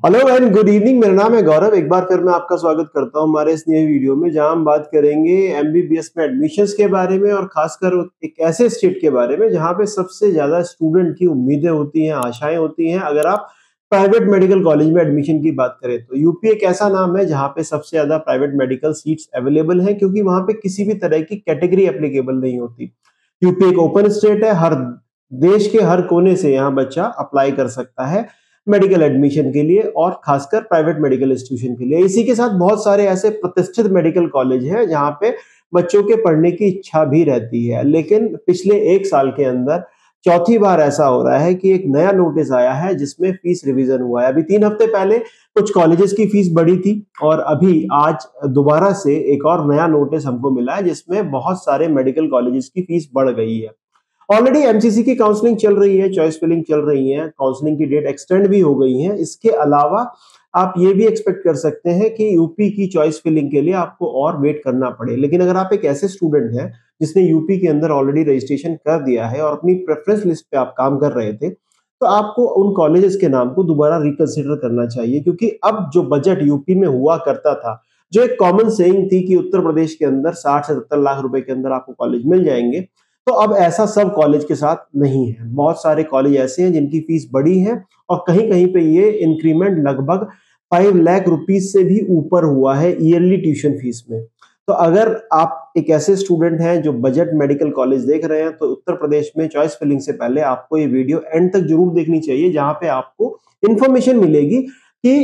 Hello and good evening. मेरा नाम है गौरव। एक बार फिर मैं आपका स्वागत करता हूं हमारे इस नए वीडियो में, जहां हम बात करेंगे एमबीबीएस में एडमिशन्स के बारे में और खासकर एक ऐसे स्टेट के बारे में जहां पे सबसे ज्यादा स्टूडेंट की उम्मीदें होती हैं, आशाएं होती हैं। अगर आप प्राइवेट मेडिकल कॉलेज में एडमिशन की बात करें तो यूपी एक ऐसा नाम है जहां पे सबसे ज्यादा प्राइवेट मेडिकल सीट्स अवेलेबल हैं, क्योंकि वहां पे किसी भी तरह की कैटेगरी एप्लीकेबल नहीं होती। यूपी एक ओपन स्टेट है, हर देश के हर कोने से यहाँ बच्चा अप्लाई कर सकता है मेडिकल एडमिशन के लिए और खासकर प्राइवेट मेडिकल इंस्टीट्यूशन के लिए। इसी के साथ बहुत सारे ऐसे प्रतिष्ठित मेडिकल कॉलेज हैं जहाँ पे बच्चों के पढ़ने की इच्छा भी रहती है, लेकिन पिछले 1 साल के अंदर चौथी बार ऐसा हो रहा है कि एक नया नोटिस आया है जिसमें फीस रिवीजन हुआ है। अभी 3 हफ्ते पहले कुछ कॉलेजेस की फीस बढ़ी थी और अभी आज दोबारा से एक और नया नोटिस हमको मिला है जिसमें बहुत सारे मेडिकल कॉलेजेस की फीस बढ़ गई है। ऑलरेडी एमसीसी की काउंसलिंग चल रही है, चॉइस फिलिंग चल रही है, काउंसलिंग की डेट एक्सटेंड भी हो गई है। इसके अलावा आप ये भी एक्सपेक्ट कर सकते हैं कि यूपी की चॉइस फिलिंग के लिए आपको और वेट करना पड़े। लेकिन अगर आप एक ऐसे स्टूडेंट हैं जिसने यूपी के अंदर ऑलरेडी रजिस्ट्रेशन कर दिया है और अपनी प्रेफरेंस लिस्ट पे आप काम कर रहे थे, तो आपको उन कॉलेजेस के नाम को दोबारा रिकंसिडर करना चाहिए, क्योंकि अब जो बजट यूपी में हुआ करता था, जो एक कॉमन सेइंग थी कि उत्तर प्रदेश के अंदर 60 से 70 लाख रुपए के अंदर आपको कॉलेज मिल जाएंगे, तो अब ऐसा सब कॉलेज के साथ नहीं है। बहुत सारे कॉलेज ऐसे हैं जिनकी फीस बढ़ी है और कहीं-कहीं पे ये इंक्रीमेंट लगभग 5 लाख रुपीस से भी ऊपर हुआ है ईयरली ट्यूशन फीस में। तो अगर आप एक ऐसे स्टूडेंट हैं जो बजट मेडिकल कॉलेज देख रहे हैं, तो उत्तर प्रदेश में चॉइस फिलिंग से पहले आपको ये वीडियो एंड तक जरूर देखनी चाहिए, जहां पे आपको इंफॉर्मेशन मिलेगी कि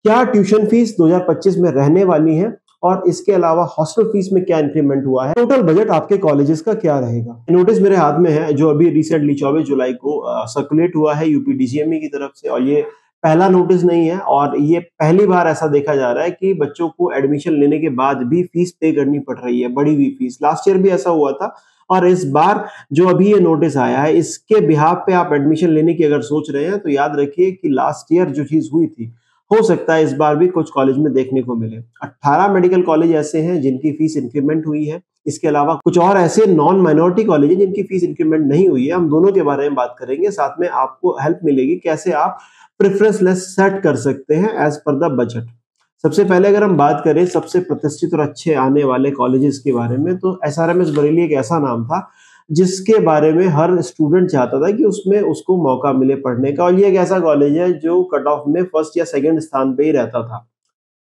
क्या ट्यूशन फीस 2025 में रहने वाली है और इसके अलावा हॉस्टल फीस में क्या इंक्रीमेंट हुआ है, टोटल बजट आपके कॉलेजेस का क्या रहेगा। नोटिस मेरे हाथ में है जो अभी रिसेंटली 24 जुलाई को सर्कुलेट हुआ है यूपी डीसीएमई की तरफ से, और ये पहला नोटिस नहीं है और ये पहली बार ऐसा देखा जा रहा है कि बच्चों को एडमिशन लेने के बाद भी फीस पे करनी पड़ रही है, बढ़ी हुई फीस। लास्ट ईयर भी ऐसा हुआ था और इस बार जो अभी ये नोटिस आया है, इसके बिहाफ पे आप एडमिशन लेने की अगर सोच रहे हैं तो याद रखिए कि लास्ट ईयर जो चीज हुई थी, हो सकता है इस बार भी कुछ कॉलेज में देखने को मिले। 18 मेडिकल कॉलेज ऐसे हैं जिनकी फीस इंक्रीमेंट हुई है। इसके अलावा कुछ और ऐसे नॉन माइनॉरिटी कॉलेज हैं जिनकी फीस इंक्रीमेंट नहीं हुई है। हम दोनों के बारे में बात करेंगे, साथ में आपको हेल्प मिलेगी कैसे आप प्रेफरेंस लिस्ट सेट कर सकते हैं एज पर द बजट। सबसे पहले अगर हम बात करें सबसे प्रतिष्ठित और अच्छे आने वाले कॉलेजेस के बारे में, तो एसआरएमएस बरेली एक ऐसा नाम था जिसके बारे में हर स्टूडेंट चाहता था कि उसमें उसको मौका मिले पढ़ने का, और ये एक ऐसा कॉलेज है जो कट ऑफ में फर्स्ट या सेकंड स्थान पे ही रहता था।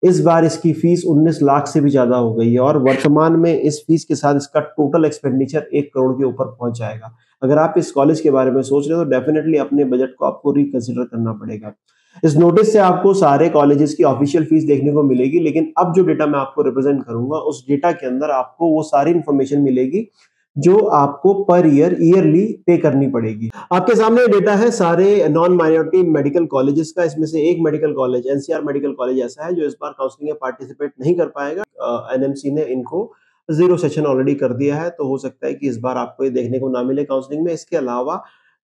इस बार इसकी फीस 19 लाख से भी ज्यादा हो गई है और वर्तमान में इस फीस के साथ इसका टोटल एक्सपेंडिचर 1 करोड़ के ऊपर पहुंच जाएगा। अगर आप इस कॉलेज के बारे में सोच रहे हो तो डेफिनेटली अपने बजट को आपको रिकंसिडर करना पड़ेगा। इस नोटिस से आपको सारे कॉलेजेस की ऑफिशियल फीस देखने को मिलेगी, लेकिन अब जो डेटा मैं आपको रिप्रेजेंट करूंगा उस डेटा के अंदर आपको वो सारी इंफॉर्मेशन मिलेगी जो आपको पर ईयरली पे करनी पड़ेगी। आपके सामने डेटा है सारे नॉन माइनॉरिटी मेडिकल कॉलेजेस का। इसमें से एक medical college NCR medical college ऐसा है जो इस बार काउंसलिंग में पार्टिसिपेट नहीं कर पाएगा। एनएमसी ने इनको जीरो सेशन ऑलरेडी कर दिया है, तो हो सकता है कि इस बार आपको ये देखने को ना मिले काउंसलिंग में। इसके अलावा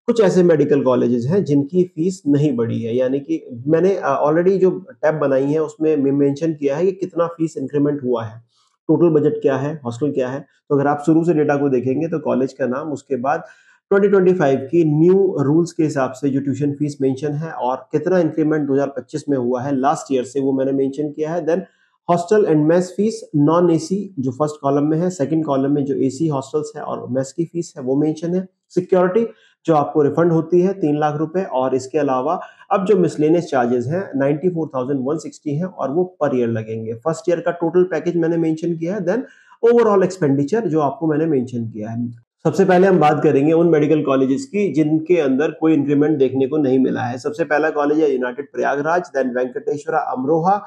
कुछ ऐसे मेडिकल कॉलेजेस हैं जिनकी फीस नहीं बढ़ी है, यानी कि मैंने ऑलरेडी जो टैब बनाई है उसमें मेंशन किया है कि कितना फीस इंक्रीमेंट हुआ है, टोटल बजट क्या है, हॉस्टल क्या है। तो अगर आप शुरू से डेटा को देखेंगे तो कॉलेज का नाम, उसके बाद 2025 की न्यू रूल्स के हिसाब से जो ट्यूशन फीस मेंशन है और कितना इंक्रीमेंट 2025 में हुआ है लास्ट ईयर से, वो मैंने मेंशन किया है। Then hostel and mess fees non AC जो फर्स्ट कॉलम में है, सेकंड कॉलम में जो एसी हॉस्टल्स है और मेस की फीस है वो मेंशन है। सिक्योरिटी जो आपको रिफंड होती है 3 लाख रुपए, और इसके अलावा अब जो मिसलेनियस चार्जेस हैं 94,160 हैं और वो पर ईयर लगेंगे। फर्स्ट ईयर का टोटल पैकेज मैंने मेंशन किया है। देन ओवरऑल एक्सपेंडिचर जो आपको मैंने मेंशन किया है। सबसे पहले हम बात करेंगे उन मेडिकल कॉलेजेस की जिनके अंदर कोई इंक्रीमेंट देखने को नहीं मिला है। सबसे पहला कॉलेज है United Prayagraj, then Venkateshwara Amroha,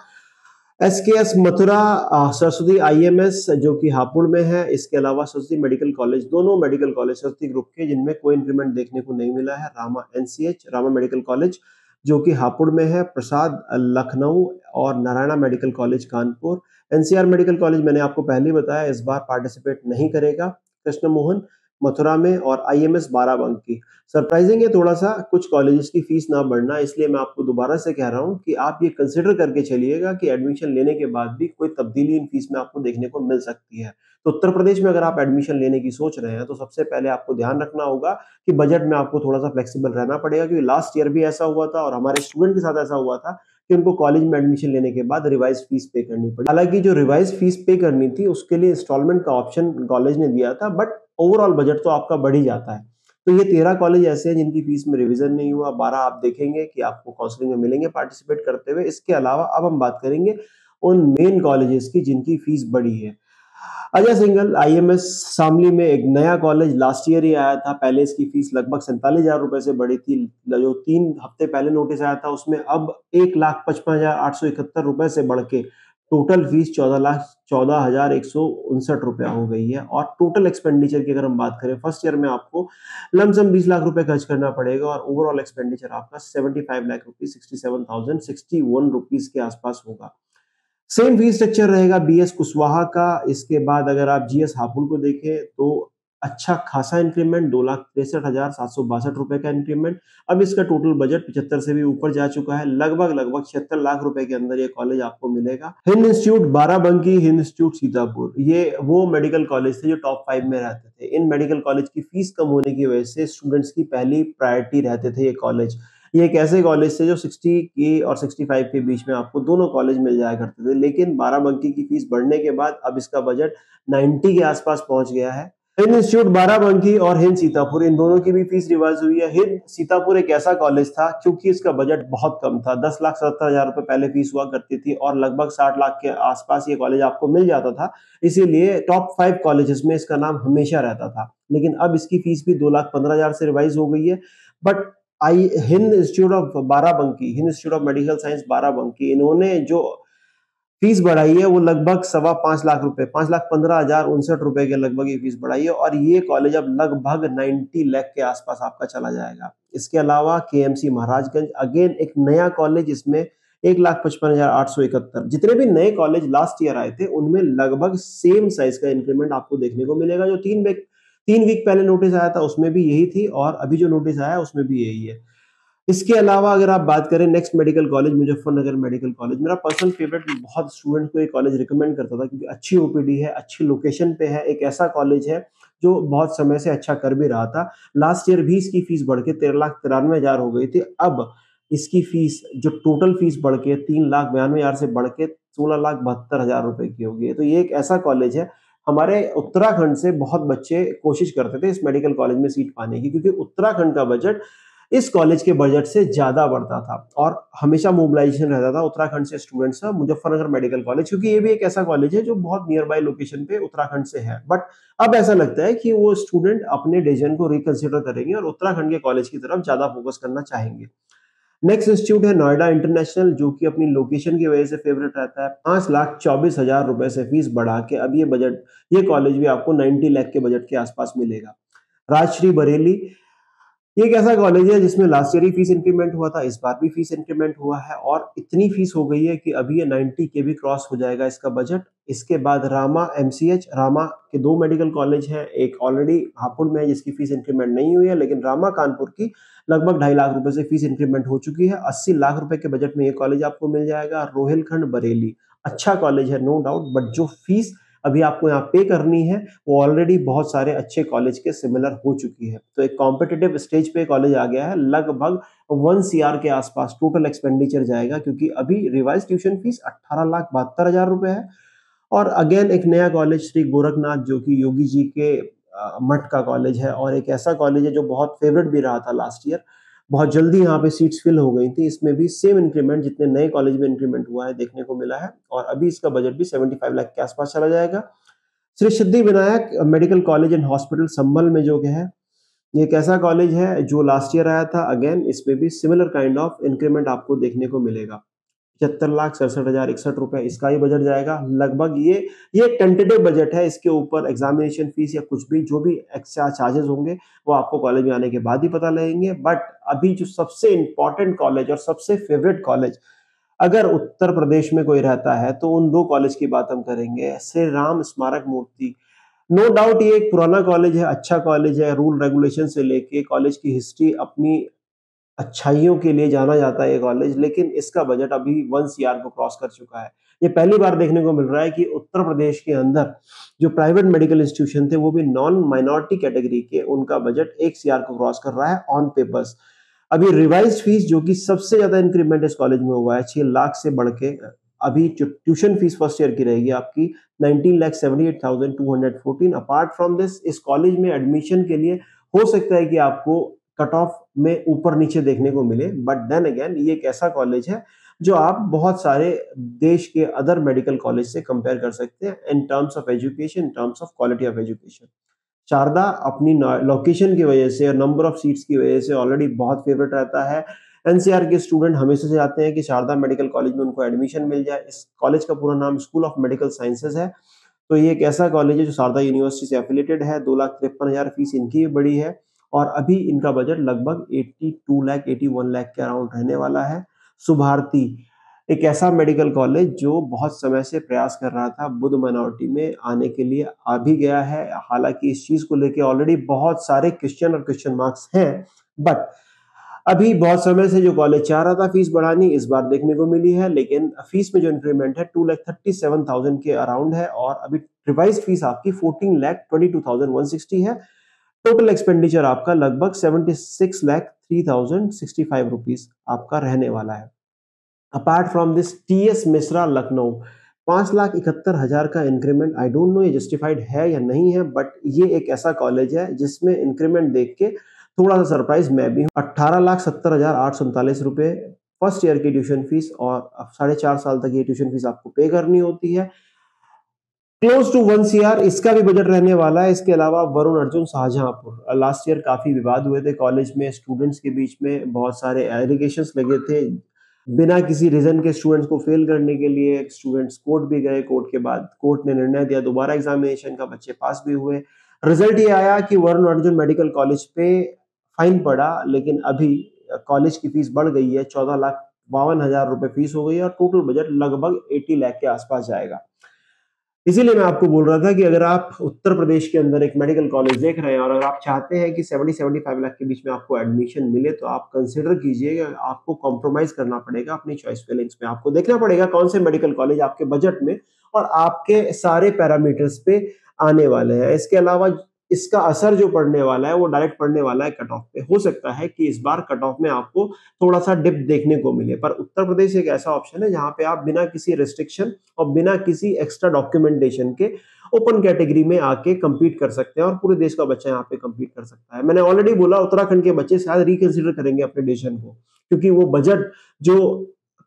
SKS Mathura, Saraswati IMS जो कि हापुड़ में है। इसके अलावा सरस्वती मेडिकल कॉलेज, दोनों मेडिकल कॉलेज सरस्वती ग्रुप के जिनमें कोई इंक्रीमेंट देखने को नहीं मिला है। Rama NCH Rama medical college जो कि हापुड़ में है, प्रसाद लखनऊ और Narayana medical college Kanpur. NCR medical college मैंने आपको पहले ही बताया इस बार पार्टिसिपेट नहीं करेगा। कृष्ण मोहन मथुरा में और आईएमएस बाराबंकी। सरप्राइजिंग है थोड़ा सा कुछ कॉलेजेस की फीस ना बढ़ना, इसलिए मैं आपको दोबारा से कह रहा हूं कि आप ये कंसिडर करके चलिएगा कि एडमिशन लेने के बाद भी कोई तब्दीली इन फीस में आपको देखने को मिल सकती है। तो उत्तर प्रदेश में अगर आप एडमिशन लेने की सोच रहे हैं तो सबसे पहले आपको ध्यान रखना होगा कि बजट में आपको थोड़ा सा फ्लेक्सिबल रहना पड़ेगा, क्योंकि लास्ट ईयर भी ऐसा हुआ था और हमारे स्टूडेंट के साथ ऐसा हुआ था कि उनको कॉलेज में एडमिशन लेने के बाद रिवाइज फीस पे करनी पड़ी। हालांकि जो रिवाइज फीस पे करनी थी उसके लिए इंस्टॉलमेंट का ऑप्शन कॉलेज ने दिया था, बट ओवरऑल बजट तो आपका बढ़ ही जाता है। तो ये 13 कॉलेज ऐसे हैं जिनकी फीस में रिवीजन नहीं हुआ, 12 आप देखेंगे कि आपको काउंसलिंग में मिलेंगे पार्टिसिपेट करते हुए। इसके अलावा अब हम बात करेंगे उन मेन कॉलेजेस की जिनकी फीस बढ़ी है। अजय सिंघल IMS शामली में एक नया कॉलेज लास्ट ईयर ही आया था। पहले इसकी फीस लगभग 47,000 रुपए से बढ़ी थी। जो 3 हफ्ते पहले नोटिस आया था उसमें अब 1,55,871 रुपए से बढ़ के टोटल फीस 14,14,159 रुपया हो गई है। और टोटल एक्सपेंडिचर की अगर हम बात करें, फर्स्ट ईयर में आपको लमसम 20 लाख रुपए खर्च करना पड़ेगा और ओवरऑल एक्सपेंडिचर आपका 75 लाख रुपीज 67,061 रुपीज के आसपास होगा। सेम फी स्ट्रक्चर रहेगा BS कुशवाहा का। इसके बाद अगर आप GS हापुड़ को देखें तो अच्छा खासा इंक्रीमेंट, 2,63,762 रुपए का इंक्रीमेंट। अब इसका टोटल बजट 75 से भी ऊपर जा चुका है। लगभग 76 लाख रुपए के अंदर ये कॉलेज आपको मिलेगा। हिंद इंस्टीट्यूट बाराबंकी, हिंद इंस्टीट्यूट सीतापुर, ये वो मेडिकल कॉलेज थे जो टॉप 5 में रहते थे। इन मेडिकल कॉलेज की फीस कम होने की वजह से स्टूडेंट्स की पहली प्रायोरिटी रहते थे ये कॉलेज। ये एक ऐसे कॉलेज थे जो 60 के और 65 के बीच में आपको दोनों कॉलेज मिल जाया करते थे। लेकिन बाराबंकी की फीस बढ़ने के बाद अब इसका बजट 90 के आसपास पहुंच गया है। हिंद इंस्टीट्यूट बाराबंकी और हिंद सीतापुर, इन दोनों की भी फीस रिवाइज हुई है। हिंद सीतापुर एक ऐसा कॉलेज था क्योंकि इसका बजट बहुत कम था, 10,70,000 रुपए पहले फीस हुआ करती थी और लगभग 60 लाख के आसपास ये कॉलेज आपको मिल जाता था। इसीलिए टॉप 5 कॉलेजेस में इसका नाम हमेशा रहता था। लेकिन अब इसकी फीस भी 2,15,000 से रिवाइज हो गई है। But Hind institute of Barabanki, Hind institute of medical science Barabanki, इन्होंने जो फीस बढ़ाई है वो लगभग 5.25 लाख रुपए, 5,15,059 रुपए के लगभग ये फीस बढ़ाई है और ये कॉलेज अब लगभग 90 लाख के आसपास आपका चला जाएगा। इसके अलावा KMC महाराजगंज, अगेन एक नया कॉलेज, इसमें 1,55,871। जितने भी नए कॉलेज लास्ट ईयर आए थे उनमें लगभग सेम साइज का इंक्रीमेंट आपको देखने को मिलेगा। जो 3 वीक पहले नोटिस आया था उसमें भी यही थी और अभी जो नोटिस आया उसमें भी यही है। इसके अलावा अगर आप बात करें next medical college, Muzaffarnagar medical college, मेरा पर्सनल फेवरेट, बहुत स्टूडेंट को ये कॉलेज रिकमेंड करता था क्योंकि अच्छी OPD है, अच्छी लोकेशन पे है, एक ऐसा कॉलेज है जो बहुत समय से अच्छा कर भी रहा था। लास्ट ईयर भी इसकी फीस बढ़ के 13,93,000 हो गई थी। अब इसकी फीस जो टोटल फीस बढ़ के 3,92,000 से बढ़ के 16,72,000 रुपए की हो गई है। तो ये एक ऐसा कॉलेज है, हमारे उत्तराखंड से बहुत बच्चे कोशिश करते थे इस मेडिकल कॉलेज में सीट पाने की क्योंकि उत्तराखंड का बजट इस कॉलेज के बजट से ज्यादा बढ़ता था और हमेशा मोबिलाइजेशन रहता था उत्तराखंड से स्टूडेंट्स का मुजफ्फरनगर मेडिकल कॉलेज, क्योंकि ये भी एक ऐसा कॉलेज है जो बहुत नियर बाय लोकेशन पे उत्तराखंड से है। बट अब ऐसा लगता है कि वो स्टूडेंट अपने डिसीजन को रिकंसिडर करेंगे और उत्तराखंड के कॉलेज की तरफ ज्यादा फोकस करना चाहेंगे। नेक्स्ट इंस्टीट्यूट है नोएडा इंटरनेशनल, जो कि अपनी लोकेशन की वजह से फेवरेट रहता है। 5,24,000 रुपए से फीस बढ़ा के अब ये कॉलेज भी आपको 90 लाख के बजट के आसपास मिलेगा। राजश्री बरेली, ये एक ऐसा कॉलेज है जिसमें लास्ट ईयर ही फीस इंक्रीमेंट हुआ था, इस बार भी फीस इंक्रीमेंट हुआ है और इतनी फीस हो गई है कि अभी ये 90 के भी क्रॉस हो जाएगा इसका बजट। इसके बाद रामा MCH, रामा के 2 मेडिकल कॉलेज हैं, एक ऑलरेडी हापुड़ में है जिसकी फीस इंक्रीमेंट नहीं हुई है, लेकिन रामा कानपुर की लगभग 2.5 लाख रुपए से फीस इंक्रीमेंट हो चुकी है। 80 लाख रुपए के बजट में ये कॉलेज आपको मिल जाएगा। रोहिलखंड बरेली, अच्छा कॉलेज है नो डाउट, बट जो फीस अभी आपको यहाँ पे करनी है वो ऑलरेडी बहुत सारे अच्छे कॉलेज के सिमिलर हो चुकी है। तो एक कॉम्पिटिटिव स्टेज पे कॉलेज आ गया है, लगभग 1 CR के आसपास टोटल एक्सपेंडिचर जाएगा क्योंकि अभी रिवाइज ट्यूशन फीस 18,72,000 रुपए है। और अगेन एक नया कॉलेज श्री गोरखनाथ, जो कि योगी जी के मठ का कॉलेज है और एक ऐसा कॉलेज है जो बहुत फेवरेट भी रहा था लास्ट ईयर। बहुत जल्दी यहाँ पे सीट्स फिल हो गई थी। इसमें भी सेम इंक्रीमेंट जितने नए कॉलेज में इंक्रीमेंट हुआ है देखने को मिला है और अभी इसका बजट भी 75 लाख के आसपास चला जाएगा। Shri Siddhi Vinayak medical college and hospital Sambhal में जो है, ये एक ऐसा कॉलेज है जो लास्ट ईयर आया था। अगेन इसमें भी सिमिलर काइंड ऑफ इंक्रीमेंट आपको देखने को मिलेगा। 75,67,061 रुपए इसका ही बजट जाएगा लगभग। ये टेंटेटिव बजट है, इसके ऊपर एग्जामिनेशन फीस या कुछ भी जो भी एक्स्ट्रा चार्जेस होंगे वो आपको कॉलेज में आने के बाद ही पता लगेंगे। बट अभी जो सबसे इंपॉर्टेंट कॉलेज और सबसे फेवरेट कॉलेज अगर उत्तर प्रदेश में कोई रहता है तो उन 2 कॉलेज की बात हम करेंगे। श्री राम स्मारक मूर्ति, नो डाउट ये एक पुराना कॉलेज है, अच्छा कॉलेज है, रूल रेगुलेशन से लेके कॉलेज की हिस्ट्री, अपनी अच्छाइयों के लिए जाना जाता है ये कॉलेज, लेकिन इसका बजट अभी 1 CR को क्रॉस कर चुका है। ये पहली बार देखने को मिल रहा है कि उत्तर प्रदेश के अंदर जो प्राइवेट मेडिकल इंस्टीट्यूशन थे वो भी नॉन माइनॉरिटी कैटेगरी के, उनका बजट 1 CR को क्रॉस कर रहा है ऑन पेपर्स। अभी रिवाइज्ड फीस जो कि सबसे ज्यादा इंक्रीमेंट इस कॉलेज में हुआ है 6 लाख से बढ़ के अभी जो ट्यूशन फीस फर्स्ट ईयर की रहेगी आपकी 19,78,214। अपार्ट फ्रॉम दिस इस कॉलेज में एडमिशन के लिए हो सकता है कि आपको कट ऑफ में ऊपर नीचे देखने को मिले, बट देन अगेन ये एक ऐसा कॉलेज है जो आप बहुत सारे देश के अदर मेडिकल कॉलेज से कंपेयर कर सकते हैं in terms of education, in terms of quality of education. Sharda अपनी लोकेशन की वजह से और नंबर ऑफ सीट्स की वजह से ऑलरेडी बहुत फेवरेट रहता है। एनसीआर के स्टूडेंट हमेशा से चाहते हैं कि शारदा मेडिकल कॉलेज में उनको एडमिशन मिल जाए। इस कॉलेज का पूरा नाम स्कूल ऑफ मेडिकल साइंसेज है। तो ये एक ऐसा कॉलेज है जो शारदा यूनिवर्सिटी से एफिलिएटेड है। 2,53,000 फीस इनकी भी बड़ी है और अभी इनका बजट लगभग 82 लाख 81 लाख के अराउंड रहने वाला है। सुभारती एक ऐसा मेडिकल कॉलेज जो बहुत समय से प्रयास कर रहा था बुद्ध माइनॉरिटी में आने के लिए, आ भी गया है। हालांकि इस चीज को लेके ऑलरेडी बहुत सारे क्वेश्चन और क्वेश्चन मार्क्स हैं, बट अभी बहुत समय से जो कॉलेज चाह रहा था फीस बढ़ानी, इस बार देखने को मिली है। लेकिन फीस में जो इंक्रीमेंट है 2,37,000 के अराउंड है और अभी रिवाइज फीस आपकी 14,22,160 है। टोटल एक्सपेंडिचर आपका लगभग 76,03,065 रुपीज आपका रहने वाला है। Apart from this TS Mishra Lucknow 5,71,000 का इंक्रीमेंट, आई डोंट नो ये जस्टिफाइड है या नहीं है, बट ये एक ऐसा कॉलेज है जिसमें इंक्रीमेंट देख के थोड़ा सा सरप्राइज मैं भी हूँ। 18,70,839 रुपए फर्स्ट ईयर की ट्यूशन फीस और 4.5 साल तक ये ट्यूशन फीस आपको पे करनी होती है। क्लोज टू 1 CR इसका भी बजट रहने वाला है। इसके अलावा वरुण अर्जुन शाहजहांपुर, लास्ट ईयर काफी विवाद हुए थे कॉलेज में, स्टूडेंट्स के बीच में बहुत सारे एलिगेशंस लगे थे। बिना किसी रीजन के स्टूडेंट्स को फेल करने के लिए स्टूडेंट्स कोर्ट भी गए। कोर्ट के बाद कोर्ट ने निर्णय दिया, दोबारा एग्जामिनेशन का, बच्चे पास भी हुए। रिजल्ट ये आया कि वरुण अर्जुन मेडिकल कॉलेज पे फाइन पड़ा, लेकिन अभी कॉलेज की फीस बढ़ गई है, 14,52,000 रुपए फीस हो गई है और टोटल बजट लगभग 80 लाख के आसपास जाएगा। इसीलिए मैं आपको बोल रहा था कि अगर आप उत्तर प्रदेश के अंदर एक मेडिकल कॉलेज देख रहे हैं और अगर आप चाहते हैं कि 70-75 लाख के बीच में आपको एडमिशन मिले, तो आप कंसिडर कीजिए, आपको कॉम्प्रोमाइज करना पड़ेगा अपनी चॉइस फीलिंग्स में। आपको देखना पड़ेगा कौन से मेडिकल कॉलेज आपके बजट में और आपके सारे पैरामीटर्स पे आने वाले हैं। इसके अलावा इसका असर जो पड़ने वाला है वो डायरेक्ट पड़ने वाला है कट ऑफ पे। हो सकता है कि इस बार कट ऑफ में आपको थोड़ा सा डिप देखने को मिले, पर उत्तर प्रदेश एक ऐसा ऑप्शन है जहां पे आप बिना किसी रिस्ट्रिक्शन और बिना किसी एक्स्ट्रा डॉक्यूमेंटेशन के ओपन कैटेगरी में आके compete कर सकते हैं और पूरे देश का बच्चा यहाँ पे compete कर सकता है। मैंने ऑलरेडी बोला उत्तराखंड के बच्चे शायद रिकंसिडर करेंगे अपने डिसीजन को, क्योंकि वो बजट जो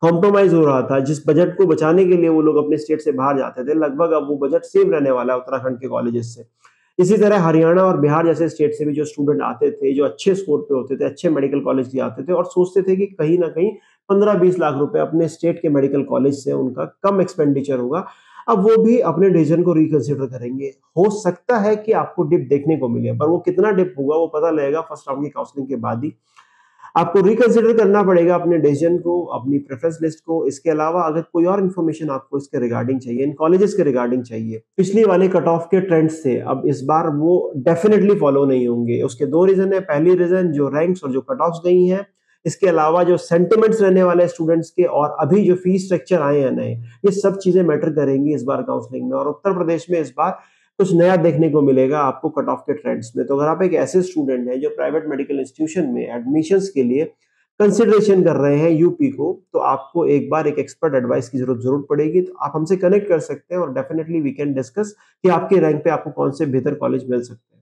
कॉम्प्रोमाइज हो रहा था, जिस बजट को बचाने के लिए वो लोग अपने स्टेट से बाहर जाते थे, लगभग अब वो बजट सेम रहने वाला है उत्तराखंड के कॉलेजेस से। इसी तरह हरियाणा और बिहार जैसे स्टेट से भी जो स्टूडेंट आते थे, जो अच्छे स्कोर पे होते थे, अच्छे मेडिकल कॉलेज लिए आते थे और सोचते थे कि कहीं ना कहीं 15-20 लाख रुपए अपने स्टेट के मेडिकल कॉलेज से उनका कम एक्सपेंडिचर होगा, अब वो भी अपने डिसीजन को रिकंसिडर करेंगे। हो सकता है कि आपको डिप देखने को मिले, पर वो कितना डिप होगा वो पता लगेगा फर्स्ट राउंड की काउंसलिंग के बाद ही। आपको रिकंसिडर करना पड़ेगा अपने डिसीजन को, अपनी प्रेफरेंस लिस्ट को। इसके अलावा अगर कोई और इन्फॉर्मेशन आपको इसके रिगार्डिंग चाहिए, इन कॉलेजेस के रिगार्डिंग चाहिए, पिछली वाले कट ऑफ के ट्रेंड्स थे, अब इस बार वो डेफिनेटली फॉलो नहीं होंगे। उसके दो रीजन है। पहली रीजन जो रैंक्स और जो कट ऑफ गई हैं, इसके अलावा जो सेंटिमेंट्स रहने वाले स्टूडेंट्स के और अभी जो फीस स्ट्रक्चर आए हैं नए, ये सब चीजें मैटर करेंगी इस बार काउंसलिंग में। और उत्तर प्रदेश में इस बार कुछ नया देखने को मिलेगा आपको कट ऑफ के ट्रेंड्स में। तो अगर आप एक ऐसे स्टूडेंट हैं जो प्राइवेट मेडिकल इंस्टीट्यूशन में एडमिशंस के लिए कंसिडरेशन कर रहे हैं यूपी को, तो आपको एक बार एक एक्सपर्ट एडवाइस की जरूर पड़ेगी। तो आप हमसे कनेक्ट कर सकते हैं और डेफिनेटली वी कैन डिस्कस कि आपके रैंक पे आपको कौन से बेहतर कॉलेज मिल सकते हैं।